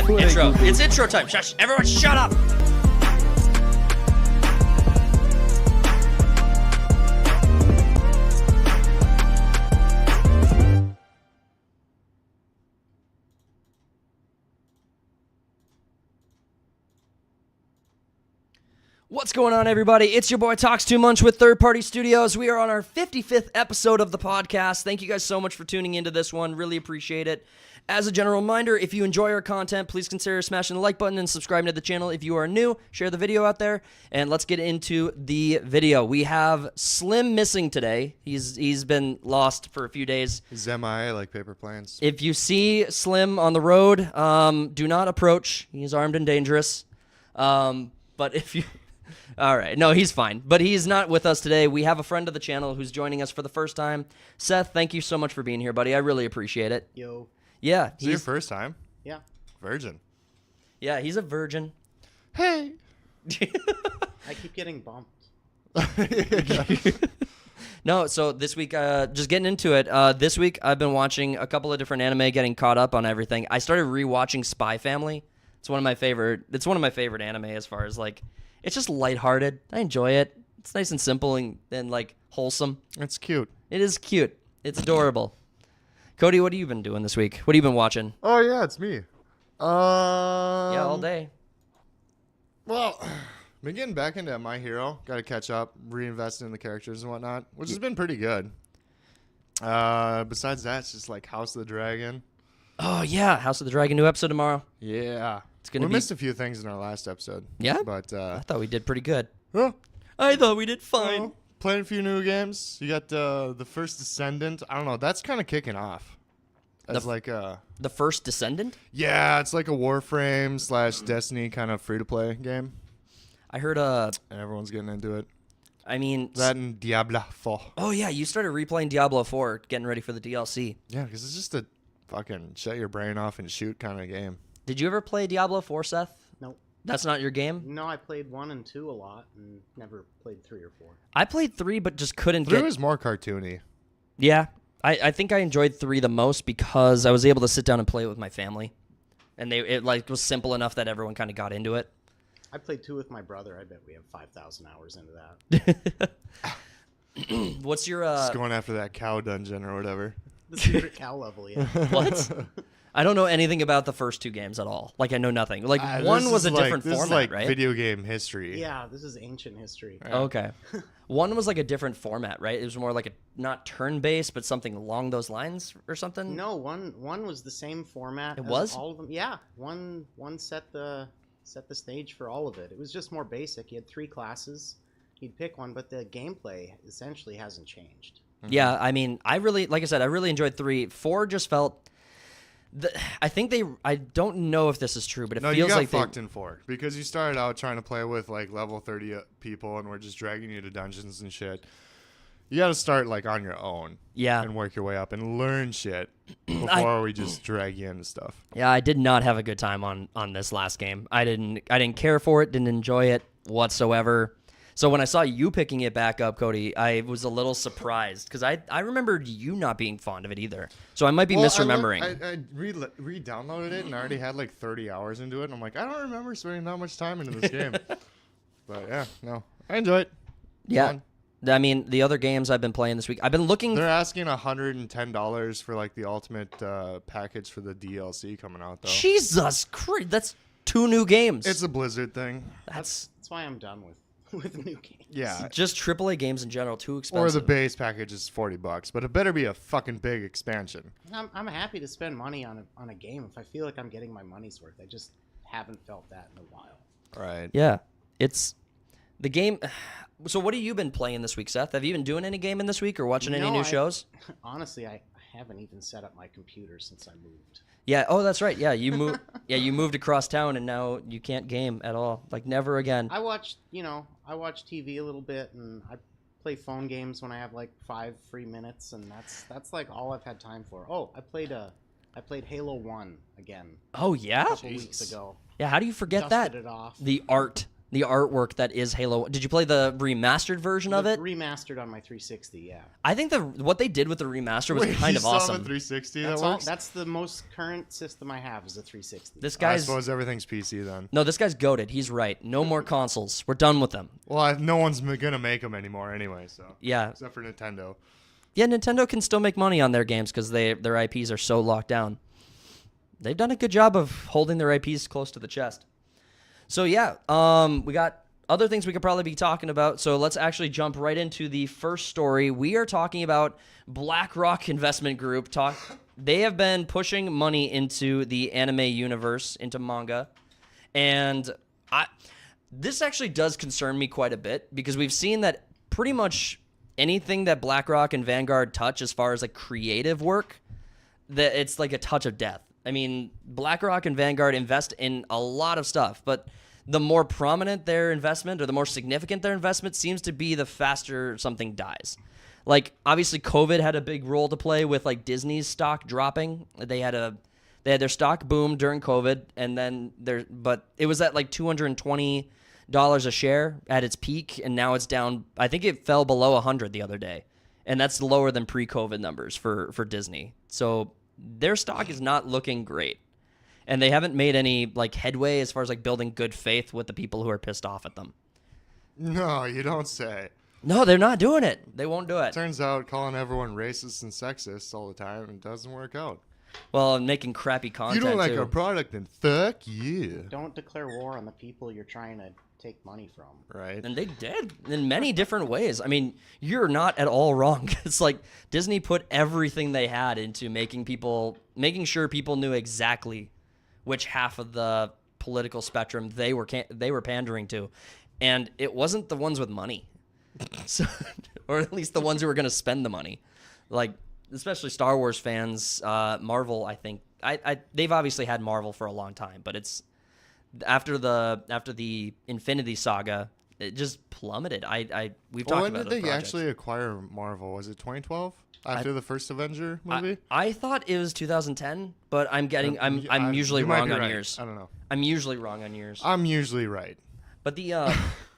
Intro. It's intro time. Shush. Everyone shut up. What's going on, everybody? It's your boy Talks Too Much with Third Party Studios. We are on our 55th episode of the podcast. Thank you guys so much for tuning into this one. Really appreciate it. As a general reminder, if you enjoy our content, please consider smashing the like button and subscribing to the channel. If you are new, share the video out there, and let's get into the video. We have Slim missing today. He's been lost for a few days. He's MIA like paper planes. If you see Slim on the road, do not approach. He's armed and dangerous. But if you... All right. No, he's fine. But he's not with us today. We have a friend of the channel who's joining us for the first time. Seth, thank you so much for being here, buddy. I really appreciate it. Yo. Yeah. Is it your first time? Yeah. Virgin. Yeah, he's a virgin. Hey. I keep getting bumped. No, so this week, just getting into it, this week I've been watching a couple of different anime, getting caught up on everything. I started rewatching Spy Family. It's one of my favorite anime as far as like, it's just lighthearted. I enjoy it. It's nice and simple and like wholesome. It's cute. It is cute. It's adorable. Cody, what have you been doing this week? What have you been watching? Oh yeah, it's me. Yeah, all day. Well, been getting back into My Hero. Got to catch up, reinvest in the characters and whatnot, which has been pretty good. Besides that, it's just like House of the Dragon. Oh yeah, House of the Dragon new episode tomorrow. Yeah, It's gonna we be... missed a few things in our last episode. Yeah, but I thought we did pretty good. Well, I thought we did fine. well, playing a few new games. You got the First Descendant. I don't know. That's kind of kicking off. As like a The First Descendant. yeah, it's like a Warframe / Destiny kind of free to play game, I heard and everyone's getting into it. I mean, That and Diablo 4. oh yeah, you started replaying Diablo 4, getting ready for the DLC. Yeah, because it's just a fucking shut your brain off and shoot kind of game. Did you ever play Diablo 4, Seth? Nope. That's not your game? No, I played 1 and 2 a lot and never played 3 or 4. I played 3, but just couldn't 3 get... was more cartoony. Yeah, I think I enjoyed 3 the most because I was able to sit down and play it with my family. And it like was simple enough that everyone kind of got into it. I played 2 with my brother. I bet we have 5,000 hours into that. What's your... Just going after that cow dungeon or whatever. The secret cow level, yeah. What? I don't know anything about the first 2 games at all. Like, I know nothing. Like, This one was a is different this format, is like right? video game history. Yeah, this is ancient history. Yeah. Okay. One was like a different format, right? It was more like a, not turn-based, but something along those lines or something? No, one was the same format. It as was? all of them. Yeah, one set the stage for all of it. It was just more basic. You had 3 classes. You'd pick one, but the gameplay essentially hasn't changed. Yeah, I mean, I really, like I said, I really enjoyed 3. 4 just felt... I don't know if this is true, but it No, feels you got like fucked in 4 because you started out trying to play with like level 30 people and we're just dragging you to dungeons and shit. You got to start like on your own. Yeah. And work your way up and learn shit before we just drag you into stuff. Yeah, I did not have a good time on this last game. I didn't care for it, didn't enjoy it whatsoever. So when I saw you picking it back up, Cody, I was a little surprised because I remembered you not being fond of it either. So I might be misremembering. I re-downloaded it and I already had like 30 hours into it. And I'm like, I don't remember spending that much time into this game. But yeah, no, I enjoy it. Yeah. Fun. I mean, the other games I've been playing this week, I've been looking... They're asking $110 for like the ultimate package for the DLC coming out though. Jesus Christ, that's 2 new games. It's a Blizzard thing. That's why I'm done with new games. Yeah. just AAA games in general, too Or expensive. the base package is $40, but it better be a fucking big expansion. I'm happy to spend money on a game if I feel like I'm getting my money's worth. I just haven't felt that in a while. Right. Yeah, it's the game. So what have you been playing this week, Seth? Have you been doing any gaming this week or watching any new shows? Honestly, I haven't even set up my computer since I moved. Yeah. Oh, that's right. Yeah, you moved. Yeah, you moved across town, and now you can't game at all. Like never again. I watch TV a little bit, and I play phone games when I have like 5 free minutes, and that's like all I've had time for. Oh, I played Halo 1 again. Oh yeah. A couple weeks ago. Yeah. How do you forget Dusted that? it off. The art the artwork that is Halo. Did you play the remastered version of it? Remastered on my 360, yeah. I think what they did with the remaster was Wait, kind you of still have awesome. a 360 That's that all. works? That's the most current system I have is a 360. This I guy's suppose everything's PC then. no, this guy's goated. He's right. No more consoles. We're done with them. Well, no one's gonna make them anymore anyway. So Yeah, except for Nintendo. yeah. Nintendo can still make money on their games because their IPs are so locked down. They've done a good job of holding their IPs close to the chest. So yeah, we got other things we could probably be talking about. So let's actually jump right into the first story. We are talking about BlackRock Investment Group. They have been pushing money into the anime universe, into manga, and this actually does concern me quite a bit because we've seen that pretty much anything that BlackRock and Vanguard touch as far as like creative work, that it's like a touch of death. I mean, BlackRock and Vanguard invest in a lot of stuff, but the more prominent their investment or the more significant their investment seems to be, the faster something dies. Like, obviously, COVID had a big role to play with like Disney's stock dropping. They had their stock boom during COVID, and then but it was at like $220 a share at its peak, and now it's down. I think it fell below 100 the other day, and that's lower than pre-COVID numbers for Disney. So their stock is not looking great, and they haven't made any like headway as far as like building good faith with the people who are pissed off at them. No, you don't say. No, they're not doing it. They won't do it. Turns out calling everyone racist and sexist all the time, it doesn't work out. Well, and making crappy content. You don't like too. our product, then fuck you. Don't declare war on the people you're trying to take money from. Right. And they did in many different ways. I mean, you're not at all wrong. It's like Disney put everything they had into making sure people knew exactly which half of the political spectrum they were pandering to, and it wasn't the ones with money, so, or at least the ones who were going to spend the money, like especially Star Wars fans. Marvel, I think, they've obviously had Marvel for a long time, but it's after the Infinity Saga, it just plummeted. We've talked When about did they projects. actually acquire Marvel? Was it 2012? After the first Avenger movie? I thought it was 2010, but I'm usually you might wrong be on right. years. I don't know. I'm usually wrong on years. I'm usually right. But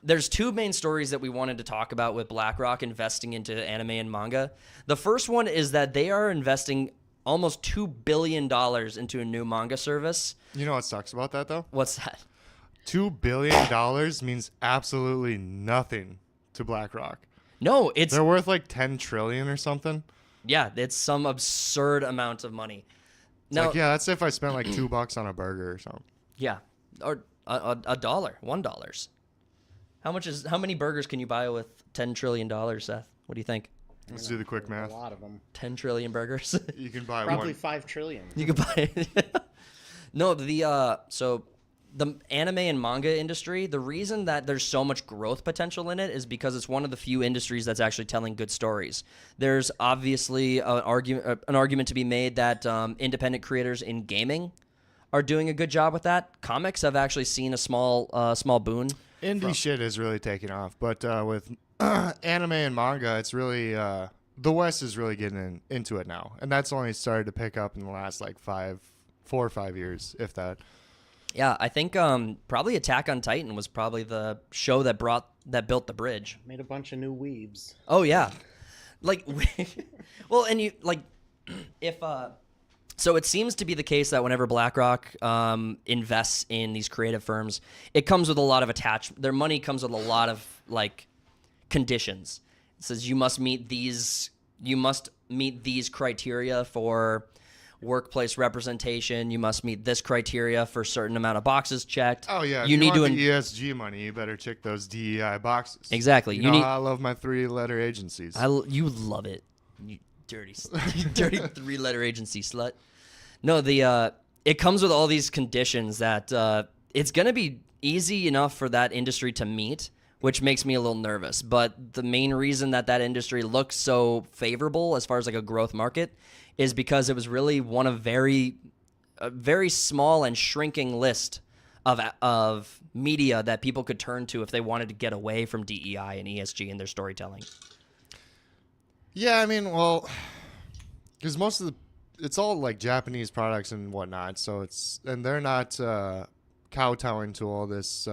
there's two main stories that we wanted to talk about with BlackRock investing into anime and manga. The first one is that they are investing almost $2 billion into a new manga service. You know what sucks about that, though? What's that? $2 billion means absolutely nothing to BlackRock. No, it's They're worth like 10 trillion or something. yeah, it's some absurd amount of money. Now, Like, yeah, that's if I spent like $2 on a burger or something. yeah, or $1, $1. How many burgers can you buy with $10 trillion, Seth? What do you think? Let's do the quick math. A lot of them. 10 trillion burgers? You can buy Probably one. 5 trillion. You could buy no, so the anime and manga industry, the reason that there's so much growth potential in it is because it's one of the few industries that's actually telling good stories. There's obviously an argument to be made that independent creators in gaming are doing a good job with that. Comics have actually seen a small boon. Indie shit is really taking off, but with anime and manga, it's really the West is really getting into it now, and that's only started to pick up in the last like 4 or 5 years, if that. Yeah, I think probably Attack on Titan was probably the show that built the bridge. Made a bunch of new weebs. Oh yeah, like well, and you like if so it seems to be the case that whenever BlackRock invests in these creative firms, it comes with a lot of attachment. Their money comes with a lot of like conditions. It says you must meet these criteria for workplace representation. You must meet this criteria for a certain amount of boxes checked. Oh yeah, if you need want to the ESG money, you better check those DEI boxes. Exactly. You know how I love my 3-letter agencies. You love it, you dirty 3-letter agency slut. No, it comes with all these conditions that it's gonna be easy enough for that industry to meet, which makes me a little nervous. But the main reason that industry looks so favorable as far as like a growth market is because it was really one of a very small and shrinking list of media that people could turn to if they wanted to get away from DEI and ESG in their storytelling. Yeah, I mean, well, because most of it's all like Japanese products and whatnot, so they're not kowtowing to all this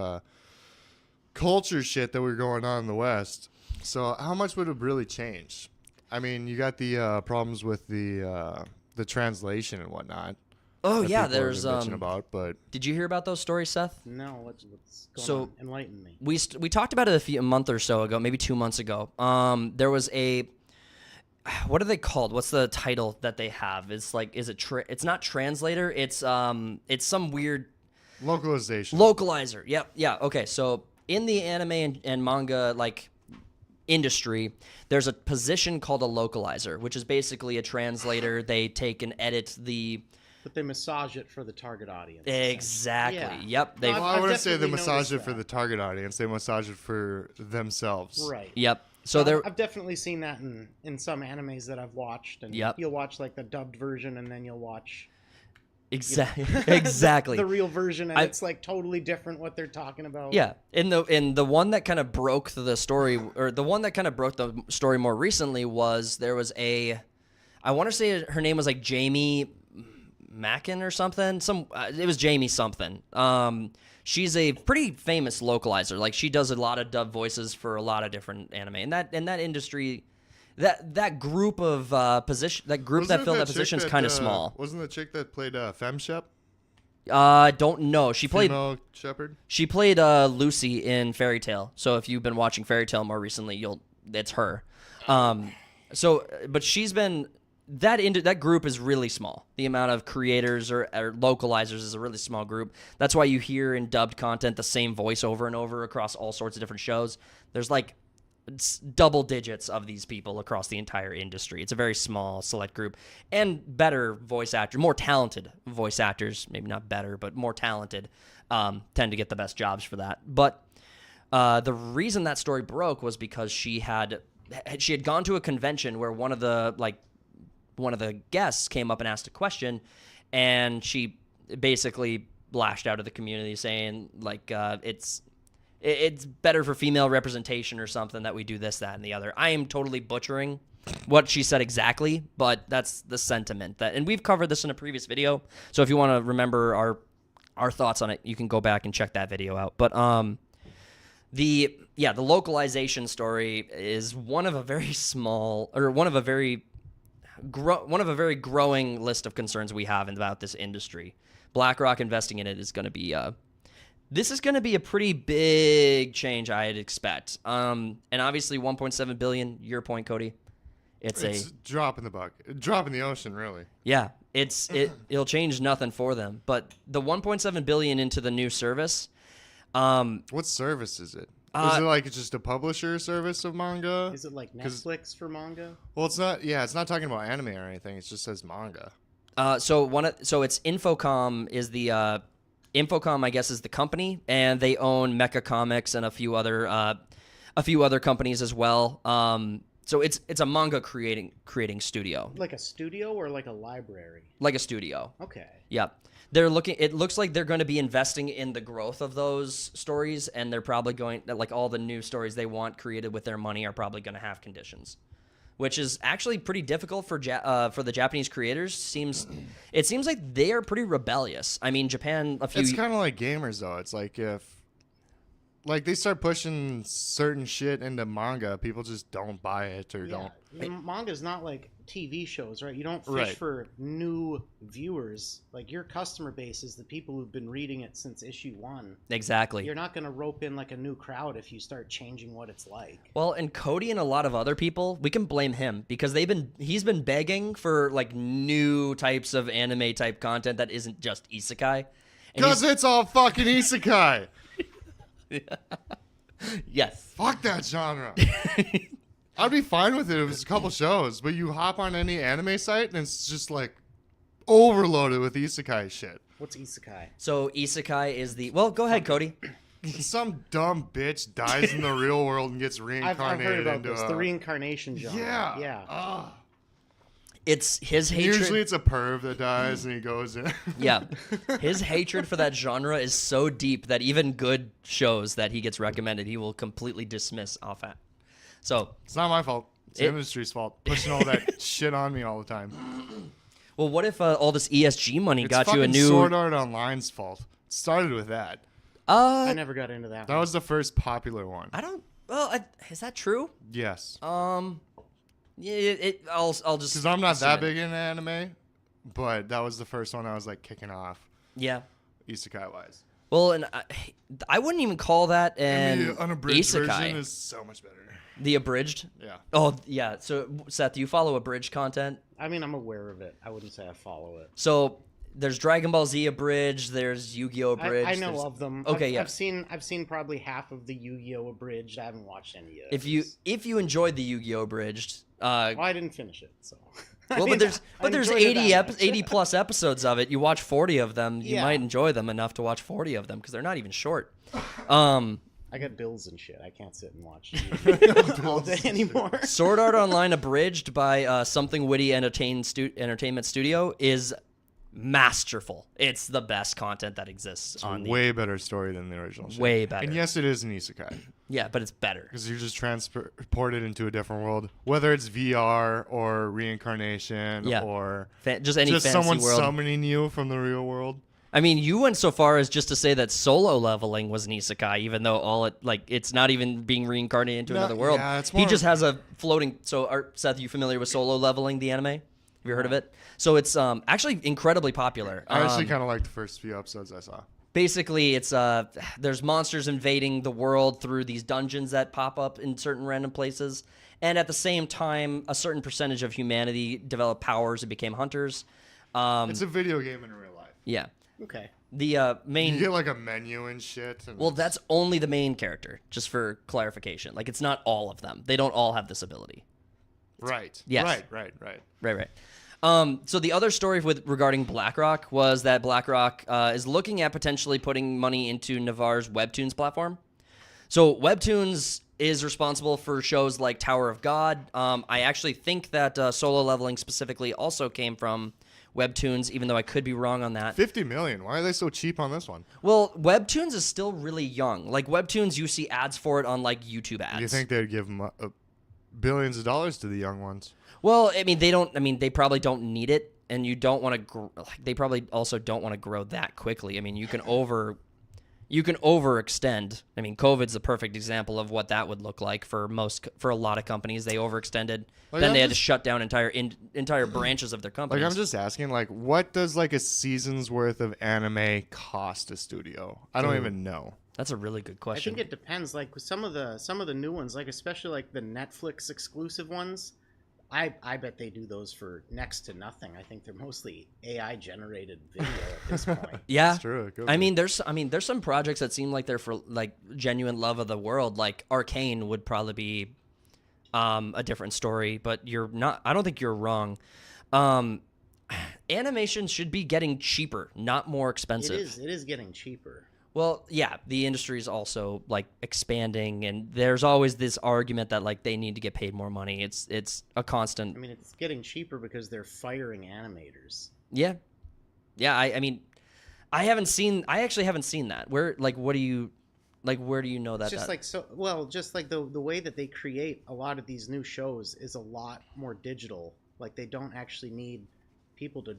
culture shit that were going on in the West. So how much would it really change? I mean, you got the problems with the translation and whatnot. Oh that yeah, people have there's been bitching about, but Did you hear about those stories, Seth? No, what's going So- on? Enlighten me. We talked about it a month or so ago, maybe 2 months ago. There was what are they called? What's the title that they have? It's like, it's not translator. It's some weird localization. localizer. Yep. Yeah. Okay. So in the anime and manga like industry, there's a position called a localizer, which is basically a translator. They take and edit the But they massage it for the target audience. exactly. Yeah. Yep. They No, Well, I I've wouldn't say they definitely massage it noticed for that. the target audience. They massage it for themselves. Right. Yep. So there. I've definitely seen that in some animes that I've watched, and Yep. you'll watch like the dubbed version, and then you'll watch Exactly. the real version, and I- it's like totally different what they're talking about. Yeah, in the one that kind of broke the story, or the one that kind of broke the story more recently was there was I want to say her name was like Jamie Mackin or something. It was Jamie something. She's a pretty famous localizer. Like she does a lot of dub voices for a lot of different anime, and that industry. That group of that Wasn't it filled that chick position is that, kind of small. Wasn't the chick that played FemShep? Don't know. She played Female Shepherd? She played Lucy in Fairy Tale. So if you've been watching Fairy Tale more recently, it's her. But she's been that group is really small. The amount of creators or localizers is a really small group. That's why you hear in dubbed content the same voice over and over across all sorts of different shows. There's like double digits of these people across the entire industry. It's a very small select group, and better voice actors, more talented voice actors, maybe not better, but more talented, tend to get the best jobs for that. But the reason that story broke was because she had gone to a convention where one of the guests came up and asked a question, and she basically lashed out of the community saying like it's better for female representation or something that we do this, that, and the other. I am totally butchering what she said exactly, but that's the sentiment and we've covered this in a previous video. So if you want to remember our thoughts on it, you can go back and check that video out. But the localization story is one of a very growing list of concerns we have about this industry. BlackRock investing in it is going to be this is going to be a pretty big change, I'd expect. And obviously 1.7 billion, your point, Cody. It's a drop in the bucket. Drop in the ocean, really. Yeah, it'll change nothing for them. But the 1.7 billion into the new service, What service is it? Is it like just a publisher service of manga? Is it like Netflix for manga? Well, it's not. Yeah, it's not talking about anime or anything. It just says manga. so it's Infocom is the Infocom, I guess, is the company, and they own Mecha Comics and a few other companies as well. So it's a manga creating studio, Like a studio or like a library? like a studio. Okay. Yep. It looks like they're going to be investing in the growth of those stories, and they're probably going, like all the new stories they want created with their money are probably going to have conditions, which is actually pretty difficult for the Japanese creators. It seems like they are pretty rebellious. I mean, Japan It's kind of like gamers, though. It's like if they start pushing certain shit into manga, people just don't buy it or don't. Manga's not like TV shows, right? You don't fish Right. for new viewers. Like your customer base is the people who've been reading it since issue 1. Exactly. You're not going to rope in like a new crowd if you start changing what it's like. Well, and Cody and a lot of other people, we can blame him because he's been begging for like new types of anime type content that isn't just isekai. And Because it's all fucking isekai. yes. Fuck that genre. I'd be fine with it if it was a couple shows, but you hop on any anime site and it's just like overloaded with isekai shit. What's isekai? So isekai is well, go ahead, Cody. Some dumb bitch dies in the real world and gets I've reincarnated heard about into this. The reincarnation genre. Yeah. Yeah. It's his hatred. Usually it's a perv that dies and he goes in. Yeah. His hatred for that genre is so deep that even good shows that he gets recommended, he will completely dismiss off at. So, It's not my fault. It's the industry's fault. Pushing all that shit on me all the time. well, what if all this ESG money It's got you a fucking new Sword Art Online's fault. It started with that. I never got into that. That was the first popular one. I don't. Well, is that true? Yes. Yeah. I'll just. Because I'm not assume that it. big into anime, but that was the first one I was like kicking off, Yeah. isekai wise. Well, and I wouldn't even call that And an the unabridged isekai. version is so much better. The abridged. Yeah. Oh yeah. So Seth, do you follow abridged content? I mean, I'm aware of it. I wouldn't say I follow it. So there's Dragon Ball Z abridged. There's Yu-Gi-Oh abridged. I know of them. Okay, yeah. I've seen probably half of the Yu-Gi-Oh abridged. I haven't watched any yet. If you enjoyed the Yu-Gi-Oh abridged, well, I didn't finish it, so. well, but there's 80 plus episodes of it. You watch 40 of them, you might enjoy them enough to watch 40 of them because they're not even short. I got bills and shit. I can't sit and watch Yu-Gi-Oh all day anymore. Sword Art Online abridged by Something Witty Entertainment Studio is masterful. It's the best content that exists on the Way better story than the original shit. Way better. And yes, it is an isekai. Yeah, but it's better. Because you're just transported into a different world. Whether it's VR or reincarnation or Just any fantasy someone world. summoning you from the real world. I mean, you went so far as just to say that solo leveling was an isekai, even though it's not even being reincarnated into another world. Yeah, it's He more- just has a floating. So, Seth, you familiar with solo leveling, the anime? Have you heard of it? So it's actually incredibly popular. I actually kind of liked the first few episodes I saw. Basically, it's there's monsters invading the world through these dungeons that pop up in certain random places, and at the same time, a certain percentage of humanity developed powers and became hunters. It's a video game in real life. Yeah. Okay. The main You get like a menu and shit. And Well, that's only the main character, just for clarification. Like, it's not all of them. They don't all have this ability. right. Yes. Right. So the other story regarding BlackRock was that BlackRock is looking at potentially putting money into Navarre's Webtoons platform. So Webtoons is responsible for shows like Tower of God. I actually think that Solo Leveling specifically also came from Webtoons, even though I could be wrong on that. 50 million. Why are they so cheap on this one? Well, Webtoons is still really young. Like, Webtoons, you see ads for it on, like, YouTube ads. Do you think they'd give them billions of dollars to the young ones? Well, I mean, they probably don't need it, and you don't want to. They probably also don't want to grow that quickly. I mean, you can overextend. I mean, COVID's the perfect example of what that would look like for a lot of companies. They overextended, then they had to shut down entire branches of their companies. Like, I'm just asking, like, what does like a season's worth of anime cost a studio? I don't even know. That's a really good I question. think it depends. Like with some of the new ones, like especially like the Netflix exclusive ones, I bet they do those for next to nothing. I think they're mostly AI generated video at this point. Yeah, It's true. It could I be. mean, there's some projects that seem like they're for like genuine love of the world. Like Arcane would probably be a different story, but you're not. I don't think you're wrong. Animation should be getting cheaper, not more expensive. It is getting cheaper. Well, yeah, the industry is also like expanding, and there's always this argument that like they need to get paid more money. It's a constant. I mean, it's getting cheaper because they're firing animators. Yeah. I mean, I actually haven't seen that. Where like where do you know that? It's just like just like the way that they create a lot of these new shows is a lot more digital. Like they don't actually need people to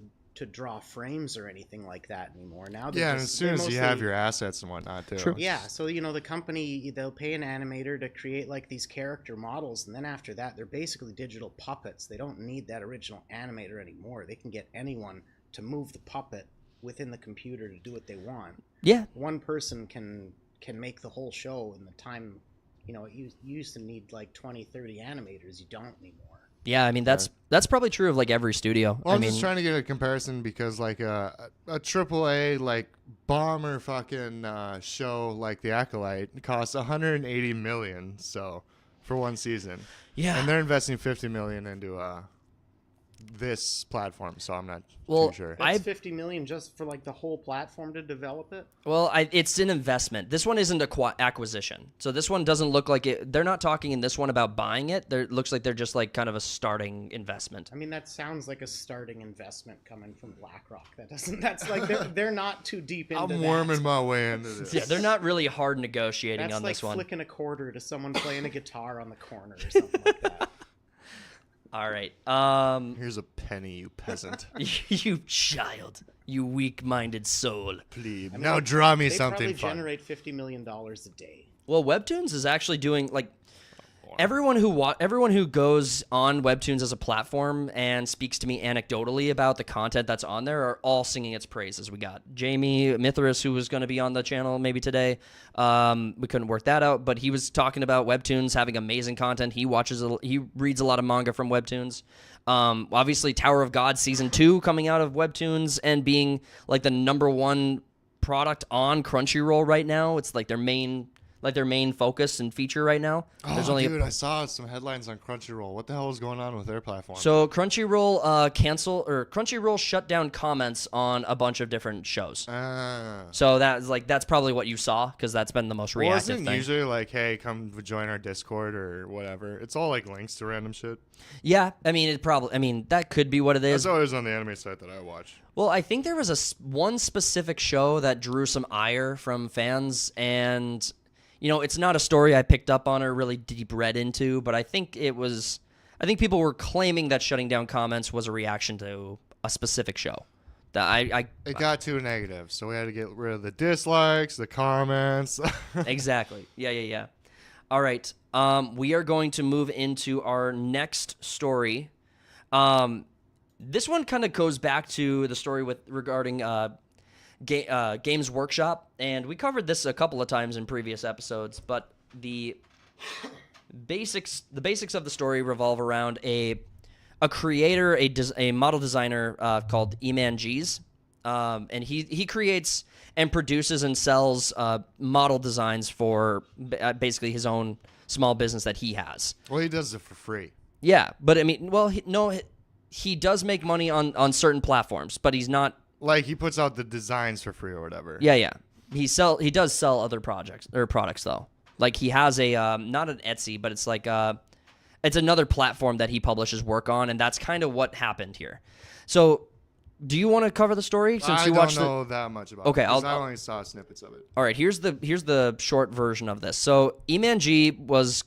draw frames or anything like that anymore. Now, Yeah, and as soon as you have your assets and whatnot too. True. Yeah, so the company, they'll pay an animator to create like these character models, and then after that, they're basically digital puppets. They don't need that original animator anymore. They can get anyone to move the puppet within the computer to do what they want. Yeah. One person can make the whole show in the time. You used to need like 20, 30 animators. You don't anymore. Yeah, I mean that's probably true of like every studio. Well, I I'm mean, just trying to get a comparison because like a AAA like bomber fucking show like The Acolyte costs 180 million for one season. yeah. And they're investing 50 million into this platform, so I'm not Well, too sure. That's $50 million just for like the whole platform to develop it. Well, it's an investment. This one isn't acquisition. So this one doesn't look like it. They're not talking in this one about buying it. It looks like they're just like kind of a starting investment. I mean, that sounds like a starting investment coming from BlackRock. That's like they're not too deep into I'm that. worming my way into this. Yeah, they're not really hard negotiating That's on like this one. flicking a quarter to someone playing a guitar on the corner or something like that. All right. Here's a penny, you peasant. You child. You weak-minded soul. Plebe. I mean, Now draw me they something probably fun. generate $50 million a day. Well, Webtoons is actually doing like everyone who goes on Webtoons as a platform and speaks to me anecdotally about the content that's on there are all singing its praises. We got Jamie Mithras, who was going to be on the channel maybe today. We couldn't work that out, but he was talking about Webtoons having amazing content. He reads a lot of manga from Webtoons. Obviously, Tower of God Season 2 coming out of Webtoons and being like the #1 product on Crunchyroll right now. It's like their main focus and feature right now. Dude, I saw some headlines on Crunchyroll. What the hell is going on with their platform? So Crunchyroll shut down comments on a bunch of different shows. So that's probably what you saw because that's been the most reactive isn't thing. Usually like, hey, come join our Discord or whatever. It's all like links to random shit. Yeah, I mean that could be what it is. That's always on the anime site that I watch. Well, I think there was one specific show that drew some ire from fans, and it's not a story I picked up on or really deep read into, but I think people were claiming that shutting down comments was a reaction to a specific show. It got too negative, so we had to get rid of the dislikes, the comments. Exactly. Yeah. All right. We are going to move into our next story. This one kind of goes back to the story regarding Games Workshop, and we covered this a couple of times in previous episodes, but the basics of the story revolve around a creator, a model designer called Eman G's, and he creates and produces and sells model designs for basically his own small business that he has. Well, he does it for free. Yeah, but I mean, well, he does make money on certain platforms, but he's not. Like, he puts out the designs for free or whatever. Yeah. He does sell other products though. Like he has a not an Etsy, but it's like it's another platform that he publishes work on, and that's kind of what happened here. So, do you want to cover the story since you watched? I don't know that much about. Okay, it, I only saw snippets of it. All right, here's the short version of this. So Eman G was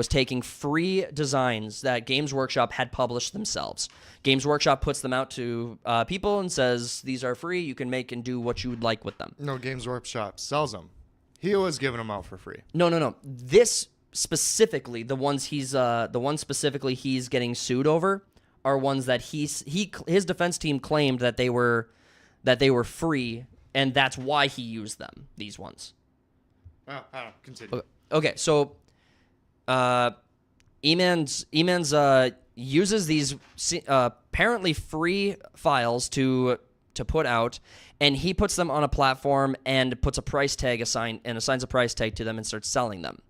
taking free designs that Games Workshop had published themselves. Games Workshop puts them out to people and says these are free. You can make and do what you would like with them. No, Games Workshop sells them. He was giving them out for free. No. This specifically, the ones he's getting sued over are ones that his defense team claimed that they were free, and that's why he used them. These ones. Oh, continue. Okay, so Eman's uses these apparently free files to put out, and he puts them on a platform and puts a price tag assigns a price tag to them and starts selling them.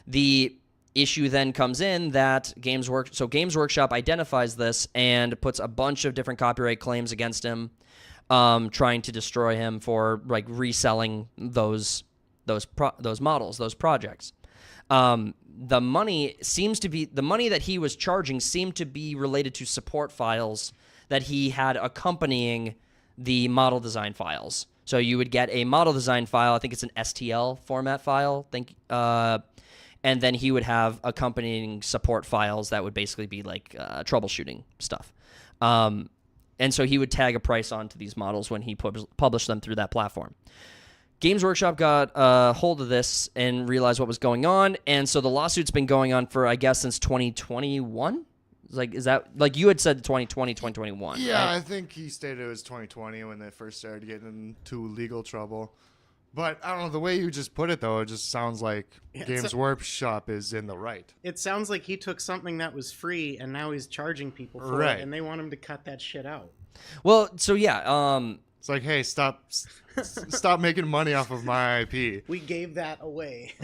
The issue then comes in that Games Workshop identifies this and puts a bunch of different copyright claims against him, trying to destroy him for like reselling those models, those projects. The money that he was charging seemed to be related to support files that he had accompanying the model design files. So you would get a model design file, I think it's an STL format file, and then he would have accompanying support files that would basically be like troubleshooting stuff. And so he would tag a price onto these models when he published them through that platform. Games Workshop got a hold of this and realized what was going on, and so the lawsuit's been going on for, I guess, since 2021? Is that like you had said 2020, 2021? Yeah, right? I think he stated it was 2020 when they first started getting into legal trouble. But I don't know, the way you just put it, though, it just sounds like Games Workshop is in the right. It sounds like he took something that was free and now he's charging people for it, and they want him to cut that shit out. Well, so yeah, it's like, hey, stop making money off of my IP. We gave that away.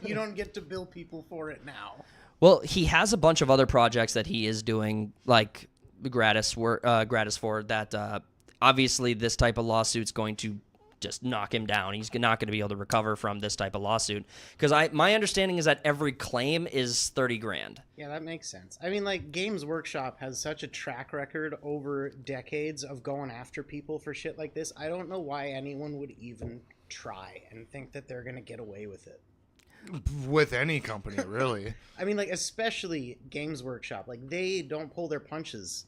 You don't get to bill people for it now. Well, he has a bunch of other projects that he is doing, like gratis for that. Obviously, this type of lawsuit's going to just knock him down. He's not going to be able to recover from this type of lawsuit because my understanding is that every claim is $30,000. Yeah, that makes sense. I mean, like, Games Workshop has such a track record over decades of going after people for shit like this. I don't know why anyone would even try and think that they're going to get away with it. with any company, really. I mean, like, especially Games Workshop. Like, they don't pull their punches.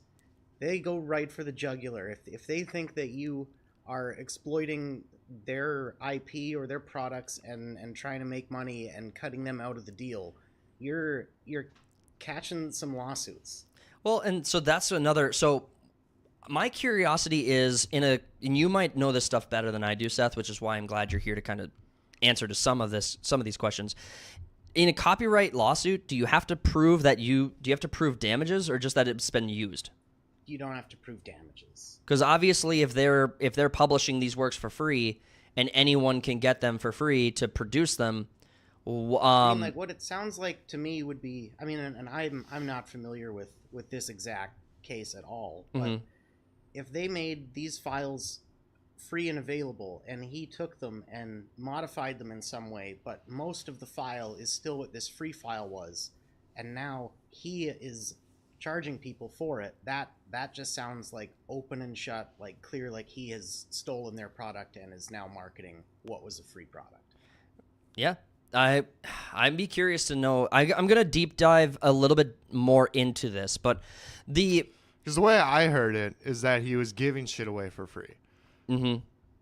They go right for the jugular. If they think that you are exploiting their IP or their products and trying to make money and cutting them out of the deal, you're catching some lawsuits. Well, and so that's another. So my curiosity is and you might know this stuff better than I do, Seth, which is why I'm glad you're here to kind of answer to some of these questions. In a copyright lawsuit, do you have to prove damages or just that it's been used? You don't have to prove damages. Because obviously, if they're publishing these works for free and anyone can get them for free to produce them, I mean, like, what it sounds like to me would be, I mean, and I'm not familiar with this exact case at all, but if they made these files free and available and he took them and modified them in some way, but most of the file is still what this free file was, and now he is charging people for it, that just sounds like open and shut, like clear, like he has stolen their product and is now marketing what was a free product. Yeah. I'd be curious to know. I'm going to deep dive a little bit more into this, but because the way I heard it is that he was giving shit away for free. Mm-hmm.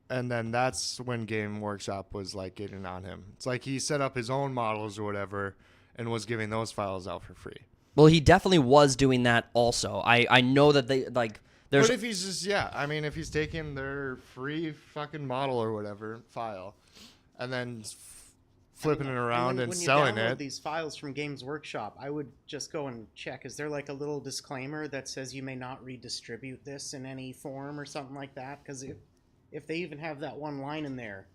And then that's when Game Workshop was like getting on him. It's like he set up his own models or whatever and was giving those files out for free. Well, he definitely was doing that also. I know that they like there's. But if he's just I mean, if he's taking their free fucking model or whatever file, and then flipping it around and selling when you download it. These files from Games Workshop, I would just go and check. Is there like a little disclaimer that says you may not redistribute this in any form or something like that? Because if they even have that one line in there,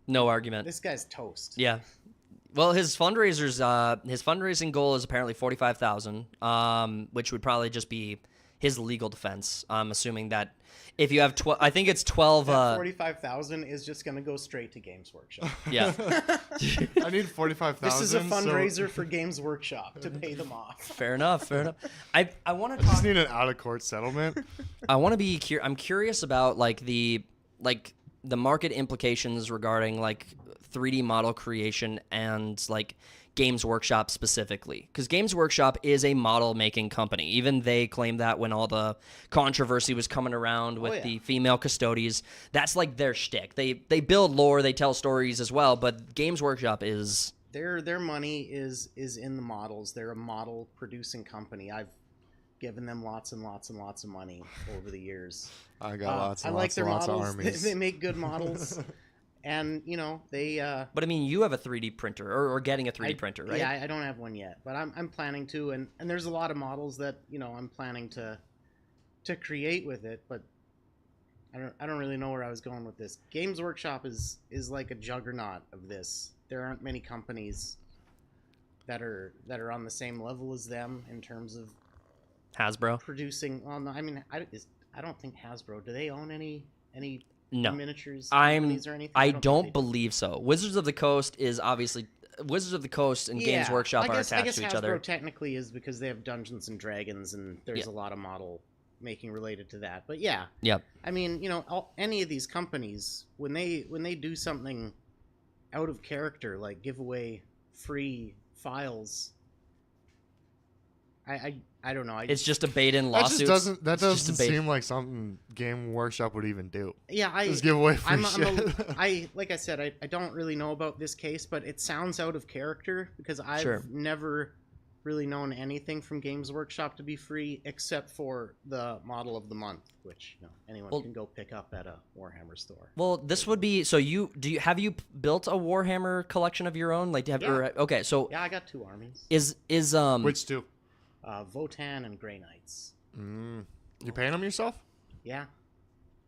No argument. this guy's toast. Yeah. Well, his fundraising goal is apparently $45,000, which would probably just be his legal defense. I'm assuming that if you have 12, I think it's 12. 45,000 is just going to go straight to Games Workshop. Yeah. I need 45,000. This is a fundraiser for Games Workshop to pay them off. Fair enough. I want to I just need an out of court settlement. I want to be I'm curious about like the market implications regarding like 3D model creation and like Games Workshop specifically, because Games Workshop is a model making company. Even they claim that when all the controversy was coming around with the female custodies, that's like their shtick. They build lore, they tell stories as well, but Games Workshop is their money is in the models. They're a model producing company. I've given them lots and lots and lots of money over the years. I got lots and I like lots their and lots models. of armies. They make good models. And, you know, they... But, I mean, you have a 3D printer, or getting a 3D printer, right? Yeah, I don't have one yet, but I'm planning to, and there's a lot of models that, you know, I'm planning to create with it, but I don't really know where I was going with this. Games Workshop is like a juggernaut of this. There aren't many companies that are on the same level as them in terms of Hasbro producing... Well, no, I mean, I don't think Hasbro... Do they own any No. miniatures companies or anything? I don't believe so. Wizards of the Coast is obviously Wizards of the Coast and Games Workshop are attached to each Hasbro other. Technically is because they have Dungeons and Dragons, and there's a lot of model making related to that. But yeah, Yep. I mean, you know, any of these companies when they do something out of character, like give away free files, I don't know. It's just a bait-in lawsuit. That doesn't seem like something Game Workshop would even do. Yeah, just give away free shit. Like I said, I don't really know about this case, but it sounds out of character because I've never really known anything from Games Workshop to be free except for the model of the month, which anyone can go pick up at a Warhammer store. Well, this would be so. Have you built a Warhammer collection of your own? Like, okay, so yeah, I got 2 armies. Is which 2? Votan and Grey Knights. You paint them yourself? Yeah.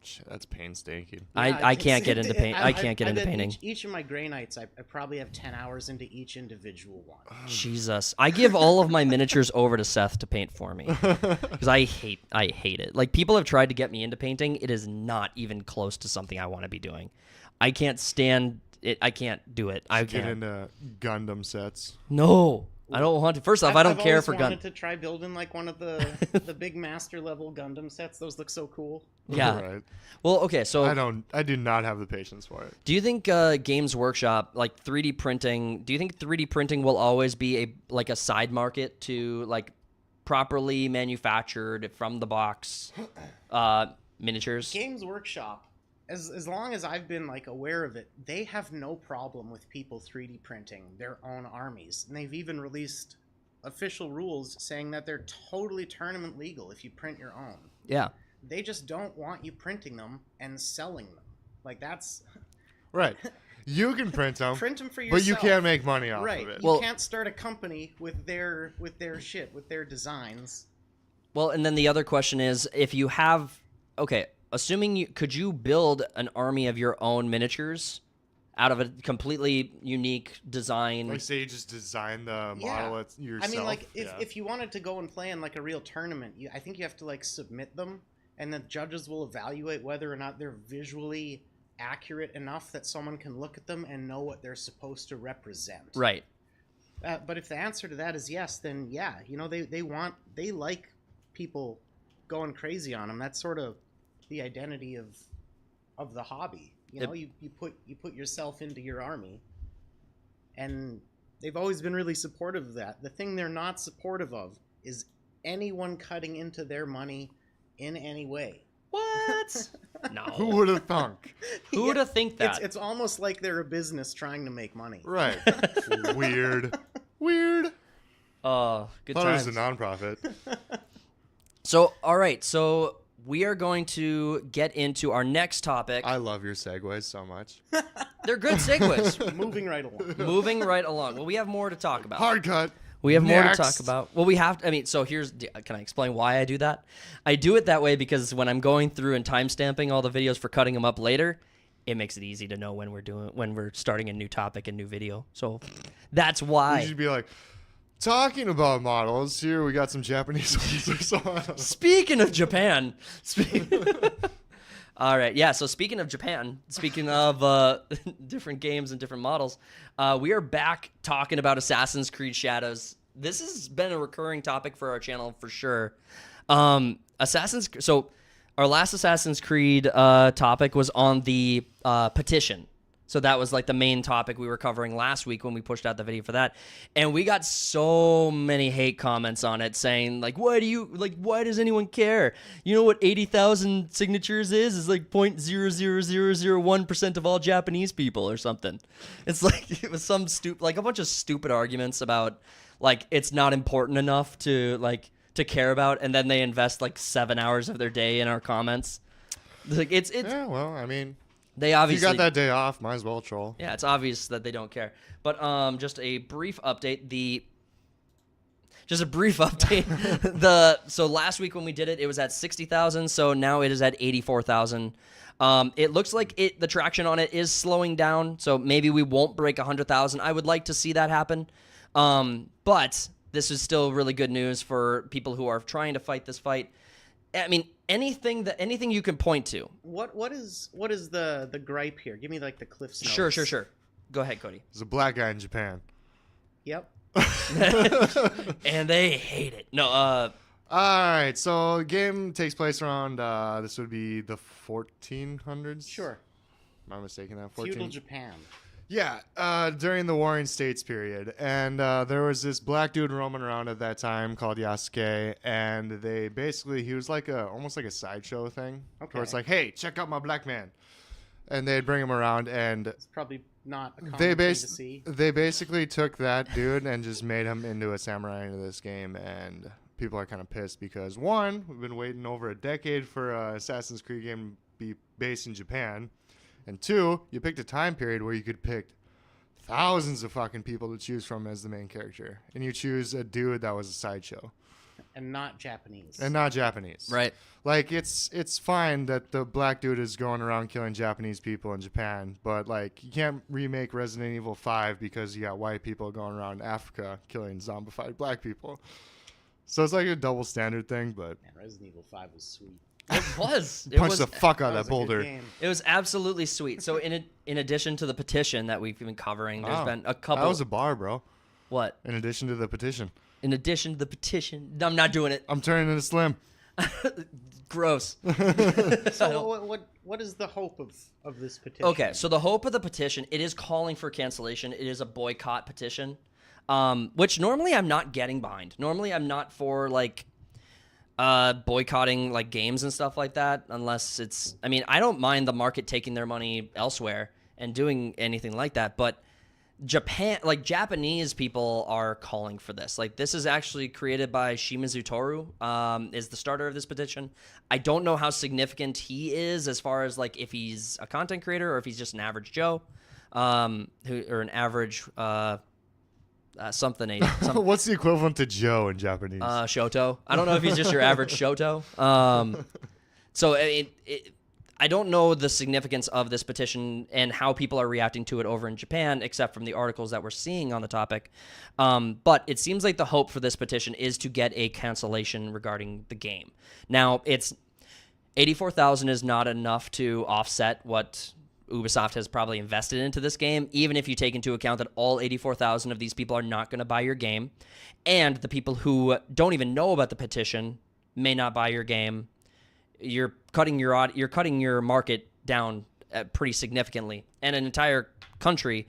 Shit, that's painstaking. I can't get into paint. I can't get into painting. Each of my Grey Knights, I probably have 10 hours into each individual one. Jesus, I give all of my miniatures over to Seth to paint for me because I hate it. Like, people have tried to get me into painting. It is not even close to something I want to be doing. I can't stand it. I can't do it. I Get can't. into Gundam sets. No. I don't want to. First off, I don't care for I've always Gundam. wanted to try building like one of the the big master level Gundam sets. Those look so cool. Yeah. Right. Well, okay, so I do not have the patience for it. do you think Games Workshop, like 3D printing, do you think 3D printing will always be a side market to like properly manufactured from the box miniatures? Games Workshop, as long as I've been like aware of it, they have no problem with people 3D printing their own armies, and they've even released official rules saying that they're totally tournament legal if you print your own. Yeah. They just don't want you printing them and selling them. Like that's Right. You can print them, print them for yourself. but you can't make money off right. of it. You can't start a company with their shit, with their designs. Well, and then the other question is, if you have, okay, assuming could you build an army of your own miniatures out of a completely unique design? Like, say you just design the model yourself. I mean, like, if you wanted to go and play in like a real tournament, I think you have to like submit them, and the judges will evaluate whether or not they're visually accurate enough that someone can look at them and know what they're supposed to represent. Right. But if the answer to that is yes, then yeah, they like people going crazy on them. That's sort of the identity of the hobby. You put yourself into your army, and they've always been really supportive of that. The thing they're not supportive of is anyone cutting into their money in any way. What? No. Who would have thunk? Who would have think that? It's almost like they're a business trying to make money. Right. Weird. Good Thought it times. was a nonprofit. So, all right. So we are going to get into our next topic. I love your segues so much. They're good segues. Moving right along. Moving right along. Well, we have more to talk about. Hard cut. We have more to Next. talk about. Well, we have to, I mean, so can I explain why I do that? I do it that way because when I'm going through and timestamping all the videos for cutting them up later, it makes it easy to know when we're starting a new topic and new video. So that's You why. should be like, talking about models, here we got some Japanese ones or something. Speaking of Japan. All right. Yeah. So speaking of Japan, speaking of different games and different models, we are back talking about Assassin's Creed Shadows. This has been a recurring topic for our channel for sure. So our last Assassin's Creed topic was on the petition. So that was like the main topic we were covering last week when we pushed out the video for that. And we got so many hate comments on it saying like, why does anyone care? You know what 80,000 signatures is like 0.00001% of all Japanese people or something. It's like, it was some like a bunch of stupid arguments about like, it's not important enough to care about. And then they invest like 7 hours of their day in our comments. Like it's Yeah, well, I mean, they obviously you got that day off, might as well troll. Yeah, it's obvious that they don't care. But just a brief update. So last week when we did it, it was at 60,000. So now it is at 84,000. It looks like the traction on it is slowing down. So maybe we won't break 100,000. I would like to see that happen. But this is still really good news for people who are trying to fight this fight. I mean, anything you can point to. What is the gripe here? Give me like the Cliff's Notes. Sure. Go ahead, Cody. There's a black guy in Japan. Yep. And they hate it. No, All right, so the game takes place around, this would be the 1400s? Sure. Am I mistaken? That Feudal Japan. Yeah, during the Warring States period. And there was this black dude roaming around at that time called Yasuke, and he was like almost like a sideshow thing. Okay. Where it's like, hey, check out my black man. And they'd bring him around, and It's probably not a common they thing to see. basically took that dude and just made him into a samurai into this game, and people are kind of pissed because, one, we've been waiting over a decade for Assassin's Creed game to be based in Japan. And two, you picked a time period where you could pick thousands of fucking people to choose from as the main character. And you choose a dude that was a sideshow. And not Japanese. right. Like, it's fine that the black dude is going around killing Japanese people in Japan, but, like, you can't remake Resident Evil 5 because you got white people going around Africa killing zombified black people. So it's like a double standard thing, but... Man, Resident Evil 5 was sweet. It was. Punch the fuck out of that was a good boulder. game. It was absolutely sweet. So in addition to the petition that we've been covering, there's been a couple. That was a bar, bro. What? In addition to the petition. In addition to the petition, I'm not doing it. I'm turning into Slim. Gross. So what is the hope of this petition? Okay, so the hope of the petition, it is calling for cancellation. It is a boycott petition, which normally I'm not getting behind. Normally I'm not for like boycotting like games and stuff like that, unless it's. I mean, I don't mind the market taking their money elsewhere and doing anything like that, but Japanese people are calling for this. Like, this is actually created by Shimizu Toru, is the starter of this petition. I don't know how significant he is as far as, like, if he's a content creator or if he's just an average Joe, or an average, something. What's the equivalent to Joe in Japanese? Shoto. I don't know if he's just your average Shoto. So I don't know the significance of this petition and how people are reacting to it over in Japan, except from the articles that we're seeing on the topic. But it seems like the hope for this petition is to get a cancellation regarding the game. Now, it's 84,000 is not enough to offset what Ubisoft has probably invested into this game, even if you take into account that all 84,000 of these people are not going to buy your game, and the people who don't even know about the petition may not buy your game. You're cutting your market down pretty significantly, and an entire country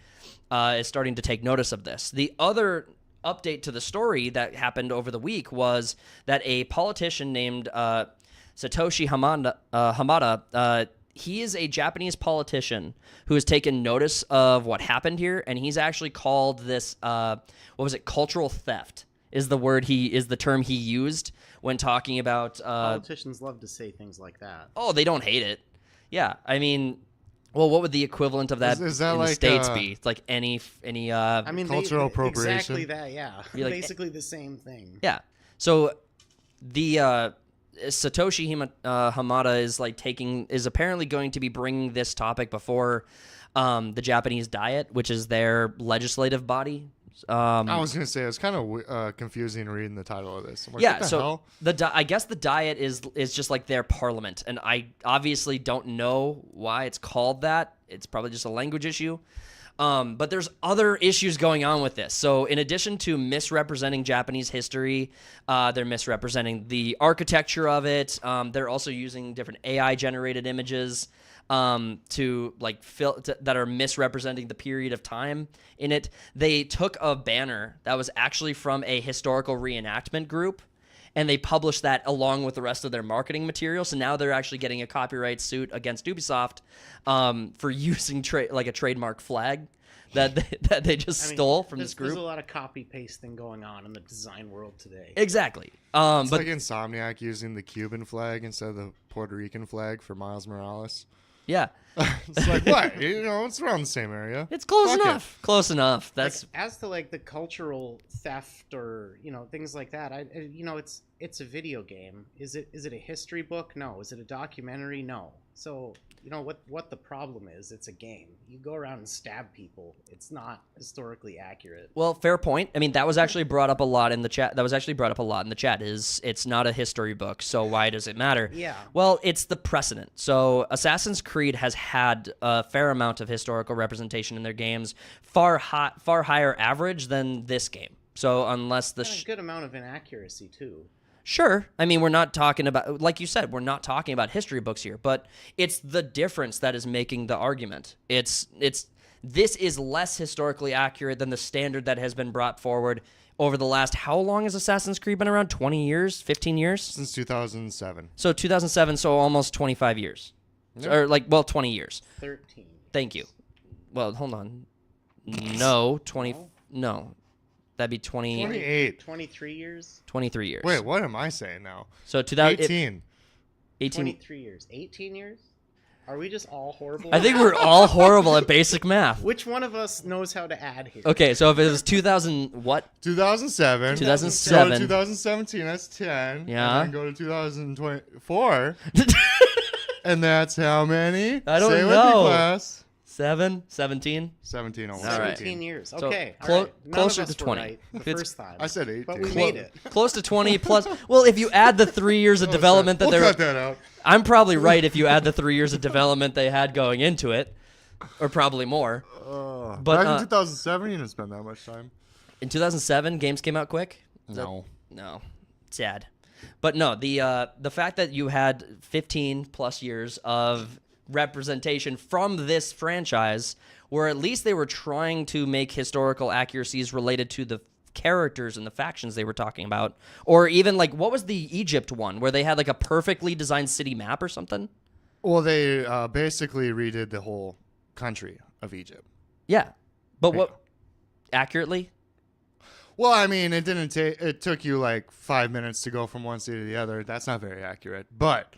is starting to take notice of this. The other update to the story that happened over the week was that a politician named Satoshi Hamada, he is a Japanese politician who has taken notice of what happened here, and he's actually called this cultural theft is the term he used when talking about politicians love to say things like that. Oh, they don't hate it. Yeah, I mean, well, what would the equivalent of that, is that in like, the States be? It's like any I mean, cultural appropriation. Exactly that, yeah. Like, basically the same thing. Yeah. So the Satoshi Hamada is apparently going to be bringing this topic before the Japanese Diet, which is their legislative body. I was gonna say it's kind of confusing reading the title of this. I'm like, Yeah, what the so hell? I guess the Diet is just like their parliament, and I obviously don't know why it's called that. It's probably just a language issue. But there's other issues going on with this. So in addition to misrepresenting Japanese history, they're misrepresenting the architecture of it. They're also using different AI-generated images that are misrepresenting the period of time in it. They took a banner that was actually from a historical reenactment group, and they published that along with the rest of their marketing material. So now they're actually getting a copyright suit against Ubisoft for using a trademark flag that they just stole from this group. There's a lot of copy pasting going on in the design world today. Exactly. It's like Insomniac using the Cuban flag instead of the Puerto Rican flag for Miles Morales. Yeah. It's like, what? It's around the same area. It's close Fuck enough. it. Close enough. That's as to like the cultural theft or things like that. It's a video game. Is it a history book? No. Is it a documentary? No. So what the problem is? It's a game. You go around and stab people. It's not historically accurate. Well, fair point. I mean, that was actually brought up a lot in the chat. It's not a history book, so why does it matter? Yeah. Well, it's the precedent. So Assassin's Creed has had a fair amount of historical representation in their games, far higher average than this game. So unless a good amount of inaccuracy too. Sure. I mean, we're not talking about, like you said, we're not talking about history books here, but it's the difference that is making the argument. This is less historically accurate than the standard that has been brought forward over the last, how long has Assassin's Creed been around? 20 years? 15 years? Since 2007. So 2007, so almost 25 years. Yep. Or 20 years. 13. Thank you. Well, hold on. No, 20, no. That'd be 28. 23 years? 23 years. Wait, what am I saying now? So 18. 23 years. 18 years? Are we just all horrible? I think we're all horrible at basic math. Which one of us knows how to add here? Okay, so if it was 2000, what? 2007. 2007. Go to 2017, that's 10. Yeah. And then go to 2024. And that's how many? I don't Say know. With me, class. 17? 17 almost. All right. 17 years. So Okay. clo- all right. None closer of us to were 20. right the It's- first time. I said 18. But we made it. Close to 20 plus. Well, if you add the 3 years of development that we'll they're... cut that out. I'm probably right if you add the 3 years of development they had going into it. Or probably more. But, Back in 2007, you didn't spend that much time. In 2007, games came out quick? No. No. Sad. But no, the fact that you had 15 plus years of representation from this franchise, where at least they were trying to make historical accuracies related to the characters and the factions they were talking about, or even like what was the Egypt one where they had like a perfectly designed city map or something? Well, they basically redid the whole country of Egypt. Yeah, but what accurately? Well, I mean, it didn't take. It took you like 5 minutes to go from one city to the other. That's not very accurate, but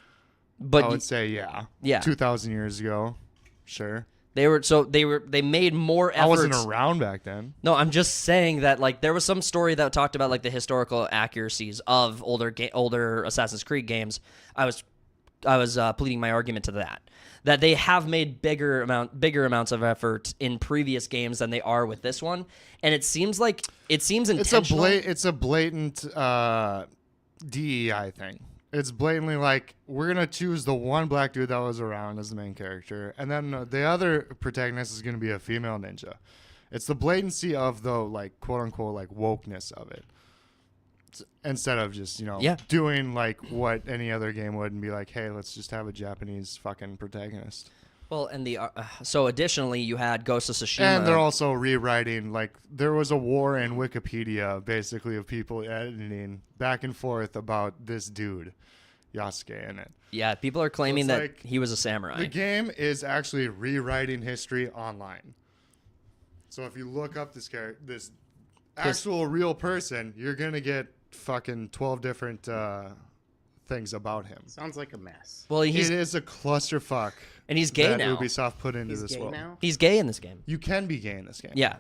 I would say yeah, 2,000 years ago, sure. They made more efforts. I wasn't around back then. No, I'm just saying that like there was some story that talked about like the historical accuracies of older Assassin's Creed games. I was pleading my argument to that they have made bigger amounts of effort in previous games than they are with this one, and it seems intentional. It's a blatant DEI thing. It's blatantly like, we're going to choose the one black dude that was around as the main character, and then the other protagonist is going to be a female ninja. It's the blatancy of the, like, quote-unquote, like, wokeness of it. Instead of just, doing, like, what any other game would and be like, hey, let's just have a Japanese fucking protagonist. Well, and so additionally, you had Ghost of Tsushima. And they're also rewriting, like, there was a war in Wikipedia, basically, of people editing back and forth about this dude, Yasuke, in it. Yeah, people are claiming that he was a samurai. The game is actually rewriting history online. So if you look up this actual real person, you're going to get fucking 12 different things about him. Sounds like a mess. Well, it is a clusterfuck. And he's gay now. Ubisoft put into He's this gay world. now? He's gay in this game. You can be gay in this game. Yeah.